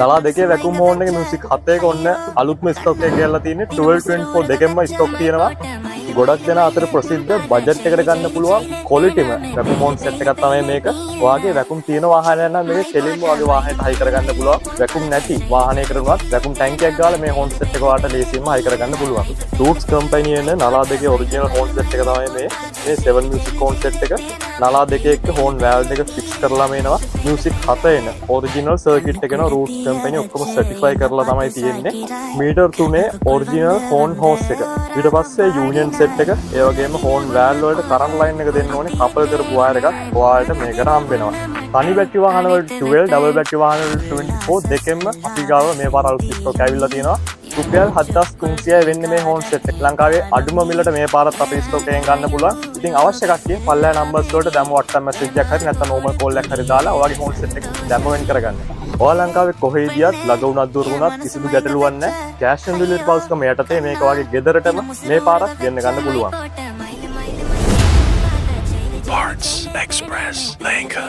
නලා දෙකේ වැකුම් හෝන් එකේ මියුසික් 7ක ඔන්න අලුත්ම ස්ටොක් එක ගෙල්ලා තියෙන්නේ 1224 දෙකෙන්ම ස්ටොක් තියෙනවා. ගොඩක් දෙනා අතර ප්‍රසිද්ධ බජට් එකට ගන්න පුළුවන් ක්වොලිටිම වැකුම් හෝන් සෙට් එකක් තමයි මේක. ඔයාගේ වැකුම් තියෙන වාහනයක් නම් මේක කෙලින්ම ඔයාගේ වාහනයට හයි කරගන්න පුළුවන්. වැකුම් නැති වාහනයකට උනත් වැකුම් ටැංකියක් ගාලා මේ හෝන් සෙට් එක ඔයාලට ලේසියෙන්ම හයි කරගන්න පුළුවන්. රූට්ස් කම්පැනි එන නලා දෙකේ ඔරිජිනල් හෝන් සෙට් එක තමයි මේ 7 මියුසික් හෝන් සෙට් එක. නලා දෙකේ එක්ක හෝන් වැල්ව් එක ෆික්ස් කරලා මේනවා. මියුසික් 7 එන ඔරිජිනල් සර්කිට් එක එන රූට්ස් කම්පැනි ඔක්කොම සර්ටිෆයි කරලා තමයි තියෙන්නේ. මීටර් 3 ඔරිජිනල් හෝන් හෝස් එක. ඊට පස්සේ යූනියන් සෙට් එක ඒ වගේම හෝන් වැල් වලට කරන්ට් ලයින් එක දෙන්න ඕනේ කපල් කරපු වයර් එකක් ඔයාලට මේකට හම්බ වෙනවා. තනි බැටරි වාහන වලට 12 ඩබල් බැටරි වාහන වලට 24 දෙකෙන්ම අපි ගාව මේ පාර අලුත් ස්ටොක් ඇවිල්ලා තියෙනවා. රුපියල් 7300 වෙන්නේ මේ හෝන් සෙට් එක. ලංකාවේ අඩුම මිලට මේ පාරත් අපේ ස්ටොක් එකෙන් ගන්න පුළුවන්. ඉතින් අවශ්‍ය කට්ටිය පල්ලෑ නම්බර්ස් වලට දැම්ම WhatsApp message එකක් හරි නැත්නම් normal call එකක් හරි දාලා ඔයාගේ හෝන් සෙට් එක දැම්ම වෙන් කරගන්න. ඔයා ලංකාවේ කොහේ ගියත් ළඟ වුණත් දුර වුණත් කිසිදු ගැටලුවක් නැහැ. cash and delivery පවුස්කම යටතේ මේක වගේ ගෙදරටම මේ පාරක් ගෙන්න ගන්න පුළුවන්. Parts Express Lanka.